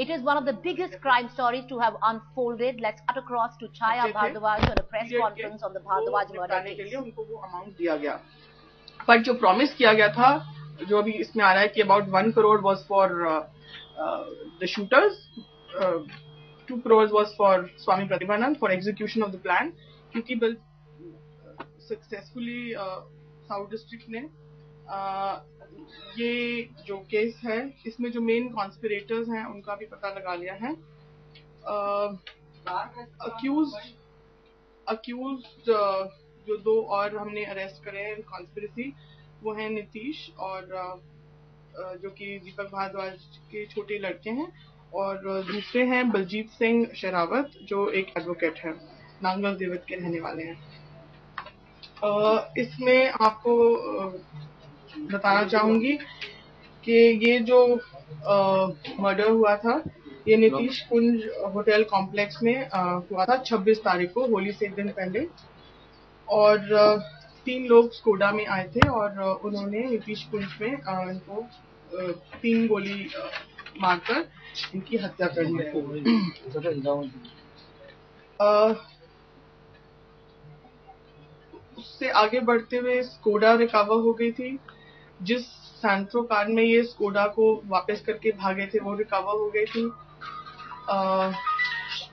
It is one of the biggest crime stories to have unfolded. Let's cut across to Chaya Bhardwaj on a press conference on the Bhardwaj murder case. के लिए उनको वो amount दिया गया, पर जो promise किया गया था, जो अभी इसमें आ रहा है कि about 1 crore was for the shooters, 2 crores was for Swami Pratibhanand for execution of the plan, क्योंकि सक्सेसफुली साउथ डिस्ट्रिक्ट ने ये जो केस है इसमें जो मेन कॉन्स्पिरेटर्स हैं उनका भी पता लगा लिया है। अक्यूज्ड जो 2 और हमने अरेस्ट करे हैं कॉन्स्पिरेसी, वो हैं नीतीश और जो कि दीपक भारद्वाज के छोटे लड़के हैं, और दूसरे हैं बलजीत सिंह शेरावत जो एक एडवोकेट है, नांगल देवत के रहने वाले हैं। इसमें आपको बताना चाहूंगी कि ये जो मर्डर हुआ था ये नीतीश कुंज होटल कॉम्प्लेक्स में हुआ था 26 तारीख को, होली से एक दिन पहले। और 3 लोग स्कोडा में आए थे और उन्होंने नीतीश कुंज में इनको 3 गोली मारकर इनकी हत्या कर दी। उससे आगे बढ़ते हुए स्कोडा रिकवर हो गई थी, जिस सैंट्रो कार में ये स्कोडा को वापस करके भागे थे वो रिकवर हो गई थी।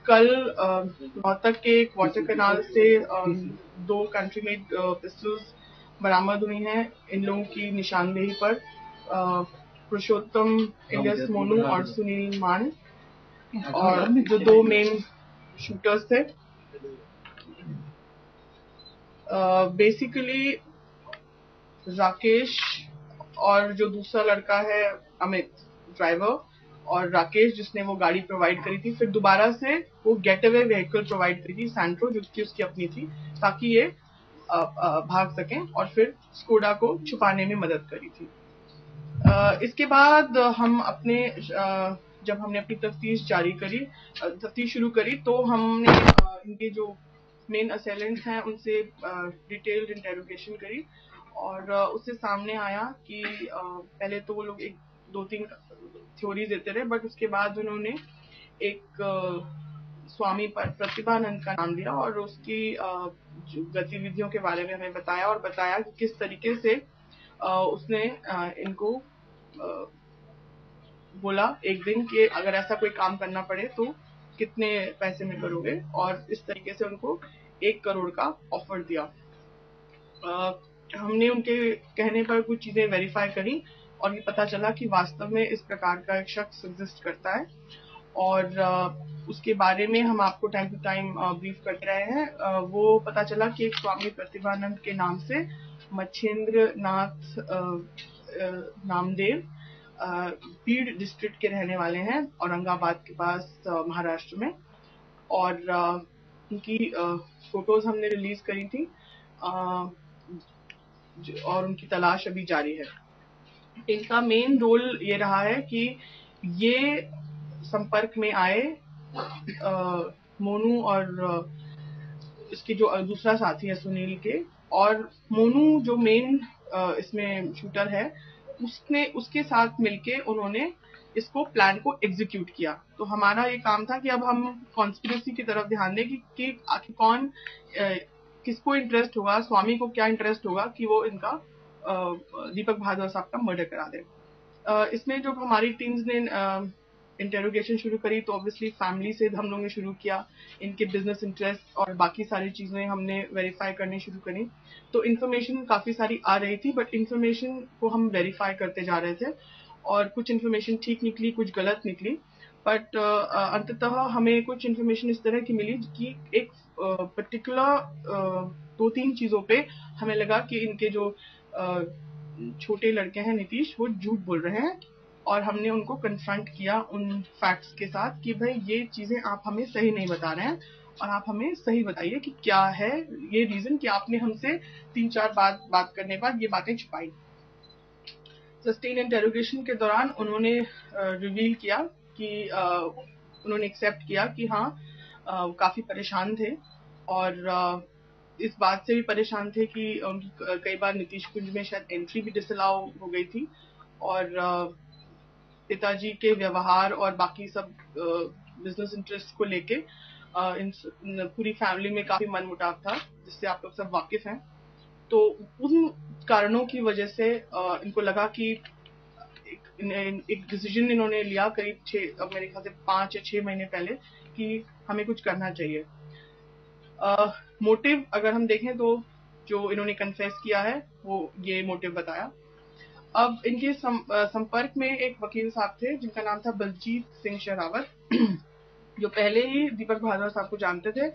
कल रोहतक के एक वाटर कैनाल से 2 कंट्री मेड पिस्टल्स बरामद हुई हैं इन लोगों की निशानदेही पर, पुरुषोत्तम इलियस मोनू और सुनील मान, और जो 2 मेन शूटर्स थे। बेसिकली राकेश और जो दूसरा लड़का है अमित ड्राइवर, और राकेश जिसने वो गाड़ी प्रोवाइड करी थी, फिर दोबारा से वो गेट अवे व्हीकल प्रोवाइड करी थी सैंट्रो जो कि उसकी अपनी थी, ताकि ये भाग सकें, और फिर स्कोडा को छुपाने में मदद करी थी। इसके बाद हम अपने जब हमने अपनी तफ्तीश शुरू करी तो हमने इनके जो मेन असेलेंट्स हैं उनसे डिटेल्ड इंटेरोगेशन करी, और उससे सामने आया कि पहले तो वो लोग 2-3 थ्योरी देते रहे, बट उसके बाद उन्होंने एक स्वामी प्रतिभानंद का नाम लिया और उसकी गतिविधियों के बारे में हमें बताया कि किस तरीके से उसने इनको बोला एक दिन कि अगर ऐसा कोई काम करना पड़े तो कितने पैसे में करोगे, और इस तरीके से उनको 1 करोड़ का ऑफर दिया। हमने उनके कहने पर कुछ चीजें वेरीफाई करी और ये पता चला कि वास्तव में इस प्रकार का एक शख्स एग्जिस्ट करता है, और उसके बारे में हम आपको टाइम टू टाइम ब्रीफ करते रहे हैं। वो पता चला कि एक स्वामी प्रतिभानंद के नाम से मच्छेंद्र नाथ नामदेव बीड डिस्ट्रिक्ट के रहने वाले हैं, औरंगाबाद के पास महाराष्ट्र में, और उनकी फोटोज हमने रिलीज करी थी और उनकी तलाश अभी जारी है। इनका मेन रोल ये रहा है कि ये संपर्क में आए मोनू और इसके जो दूसरा साथी है सुनील के, और मोनू जो मेन इसमें शूटर है उसके साथ मिलके उन्होंने इसको प्लान को एग्जीक्यूट किया। तो हमारा ये काम था कि अब हम कॉन्स्पिरेसी की तरफ ध्यान दें कि आखिर कौन किसको इंटरेस्ट होगा, स्वामी को क्या इंटरेस्ट होगा कि वो इनका दीपक भारद्वाज साहब का मर्डर करा दे। इसमें जो हमारी टीम्स ने इंटेरोगेशन शुरू करी तो ऑब्वियसली फैमिली से हम लोगों ने शुरू किया, इनके बिजनेस इंटरेस्ट और बाकी सारी चीजें हमने वेरीफाई करनी शुरू करी। तो इन्फॉर्मेशन काफी सारी आ रही थी, बट इन्फॉर्मेशन को हम वेरीफाई करते जा रहे थे, और कुछ इन्फॉर्मेशन ठीक निकली, कुछ गलत निकली, बट अंततः हमें कुछ इन्फॉर्मेशन इस तरह की मिली कि एक पर्टिकुलर 2-3 चीजों पे हमें लगा कि इनके जो छोटे लड़के हैं नीतीश, वो झूठ बोल रहे हैं, और हमने उनको कन्फ्रंट किया उन फैक्ट्स के साथ कि भाई ये चीजें आप हमें सही नहीं बता रहे हैं, और आप हमें सही बताइए कि क्या है ये रीजन कि आपने हमसे 3-4 बात करने के बाद ये बातें छुपाई। सस्टेन इंटेरोगेशन के दौरान उन्होंने रिवील किया कि उन्होंने एक्सेप्ट किया कि हाँ काफी परेशान थे, और इस बात से भी परेशान थे कि उनकी कई बार नीतीश कुंज में शायद एंट्री भी डिसअलाउ हो गई थी, और पिताजी के व्यवहार और बाकी सब बिजनेस इंटरेस्ट को लेके इन पूरी फैमिली में काफी मनमुटाव था, जिससे आप लोग सब वाकिफ हैं। तो उन कारणों की वजह से इनको लगा कि एक डिसीजन इन्होंने लिया करीब मेरे ख्याल से 5 या 6 महीने पहले कि हमें कुछ करना चाहिए। मोटिव अगर हम देखें तो जो इन्होंने कन्फेस किया है वो ये मोटिव बताया। अब इनके संपर्क में एक वकील साहब थे जिनका नाम था बलजीत सिंह शेरावत, जो पहले ही दीपक भारद्वाज साहब को जानते थे।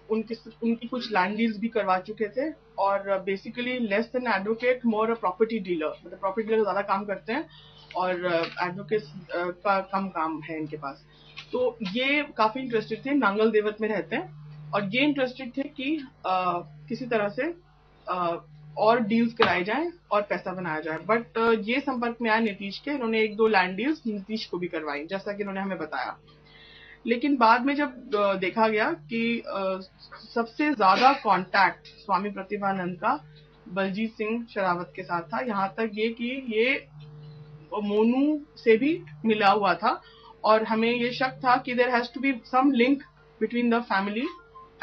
उनकी कुछ लैंड डील्स भी करवा चुके थे और basically less than advocate more a property dealer, मतलब प्रॉपर्टी डीलर ज्यादा काम करते हैं और एडवोकेट का कम काम है इनके पास। तो ये काफी इंटरेस्टेड थे, नांगल देवत में रहते हैं और ये इंटरेस्टेड थे कि किसी तरह से और डील्स कराए जाएं और पैसा बनाया जाए। बट ये संपर्क में आया नीतीश के, इन्होंने 1-2 लैंड डील्स नीतीश को भी करवाई, जैसा कि इन्होंने हमें बताया। लेकिन बाद में जब देखा गया कि सबसे ज्यादा कांटेक्ट स्वामी प्रतिभानंद का बलजीत सिंह शेरावत के साथ था, यहाँ तक ये कि ये मोनू से भी मिला हुआ था और हमें ये शक था कि there has to be some link between the family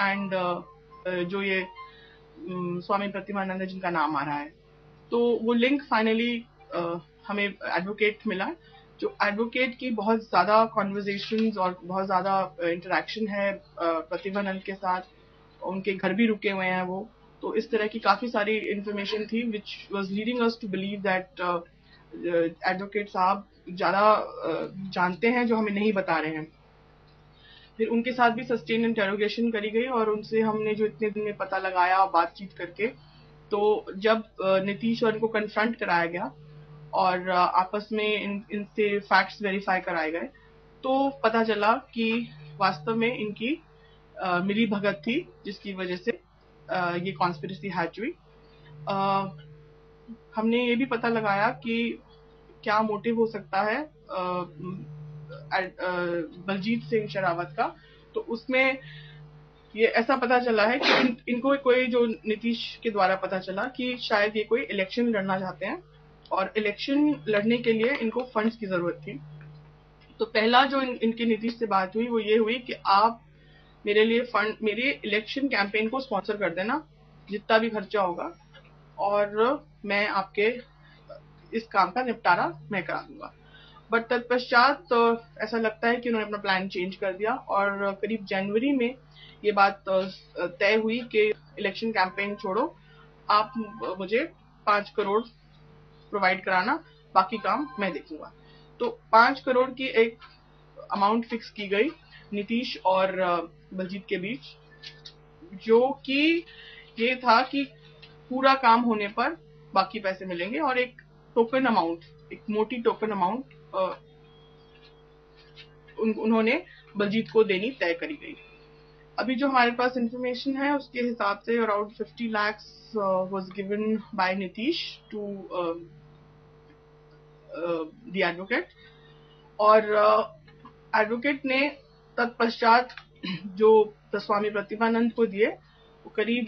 and जो ये स्वामी प्रतिभानंद जिनका नाम आ रहा है। तो वो लिंक फाइनली हमें एडवोकेट मिला, जो एडवोकेट की बहुत ज्यादा कॉन्वर्जेशंस और बहुत ज्यादा इंटरेक्शन है प्रतिभानंद के साथ, उनके घर भी रुके हुए हैं वो। तो इस तरह की काफी सारी इंफॉर्मेशन थी which was leading us to believe that advocate साहब ज्यादा जानते हैं जो हमें नहीं बता रहे हैं। फिर उनके साथ भी सस्टेन इंटेरोगेशन करी गई और उनसे हमने जो इतने दिन में पता लगाया बातचीत करके, तो जब नीतीश और इनको कन्फ्रंट कराया गया और आपस में इनसे फैक्ट्स वेरीफाई कराए गए, तो पता चला कि वास्तव में इनकी मिली भगत थी जिसकी वजह से ये कॉन्स्पिरेसी हैच हुई। हमने ये भी पता लगाया कि क्या मोटिव हो सकता है बलजीत सिंह शेरावत का। तो उसमें ये ऐसा पता चला है कि इनको कोई, जो नीतीश के द्वारा पता चला कि शायद ये कोई इलेक्शन लड़ना चाहते हैं और इलेक्शन लड़ने के लिए इनको फंड्स की जरूरत थी। तो पहला जो इनकी नीतीश से बात हुई वो ये हुई कि आप मेरे लिए फंड, मेरे इलेक्शन कैंपेन को स्पॉन्सर कर देना, जितना भी खर्चा होगा, और मैं आपके इस काम का निपटारा मैं करा दूंगा। बट तत्पश्चात तो ऐसा लगता है कि उन्होंने अपना प्लान चेंज कर दिया और करीब जनवरी में ये बात तय हुई कि इलेक्शन कैंपेन छोड़ो, आप मुझे 5 करोड़ प्रोवाइड कराना, बाकी काम मैं देखूंगा। तो 5 करोड़ की एक अमाउंट फिक्स की गई नीतीश और बलजीत के बीच, जो कि ये था कि पूरा काम होने पर बाकी पैसे मिलेंगे और एक टोकन अमाउंट, एक मोटी टोकन अमाउंट उन्होंने बलजीत को देनी तय करी गई। अभी जो हमारे पास इंफॉर्मेशन है उसके हिसाब से around 50 lakhs was given by Nitish to the advocate, और एडवोकेट ने तत्पश्चात जो स्वामी प्रतिभानंद को दिए वो करीब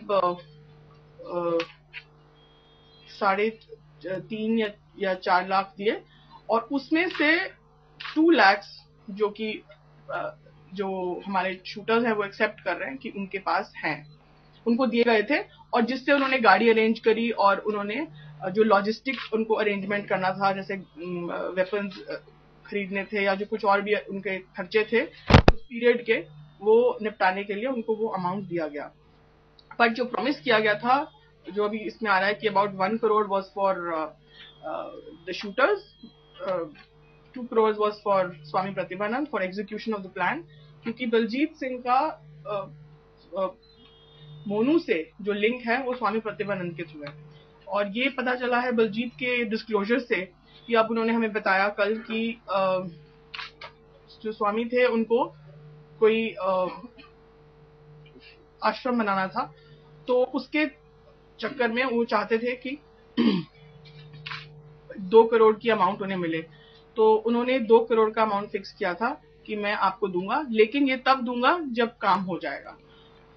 3.5 या 4 लाख दिए, और उसमें से 2 lakhs जो कि जो हमारे शूटर्स हैं वो एक्सेप्ट कर रहे हैं कि उनके पास हैं, उनको दिए गए थे, और जिससे उन्होंने गाड़ी अरेंज करी और उन्होंने जो लॉजिस्टिक उनको अरेंजमेंट करना था, जैसे वेपन्स खरीदने थे या जो कुछ और भी उनके खर्चे थे उस पीरियड के, वो निपटाने के लिए उनको वो अमाउंट दिया गया। पर जो प्रॉमिस किया गया था, जो अभी इसमें आ रहा है कि about 1 crore was for the shooters, 2 crores was for Swami Pratibhanand for execution of the plan, क्योंकि बलजीत सिंह का मोनू से जो लिंक है वो स्वामी प्रतिभानंद के थ्रू है। और ये पता चला है बलजीत के डिस्क्लोजर से कि अब उन्होंने हमें बताया कल कि जो स्वामी थे उनको कोई आश्रम बनाना था, तो उसके चक्कर में वो चाहते थे कि 2 करोड़ की अमाउंट उन्हें मिले। तो उन्होंने 2 करोड़ का अमाउंट फिक्स किया था कि मैं आपको दूंगा, लेकिन ये तब दूंगा जब काम हो जाएगा।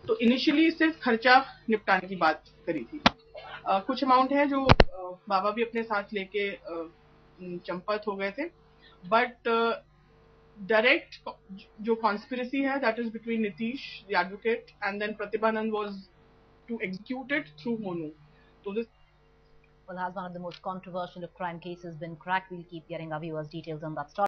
तो इनिशियली सिर्फ खर्चा निपटाने की बात करी थी। कुछ अमाउंट है जो बाबा भी अपने साथ लेके चंपत हो गए थे, बट डायरेक्ट जो कॉन्स्पिरेसी है that is between Nitish the advocate and then Pratibhanand was to execute it through Monu. तो this Well, has one of the most controversial of crime cases been cracked? We'll keep getting our viewers details on that story.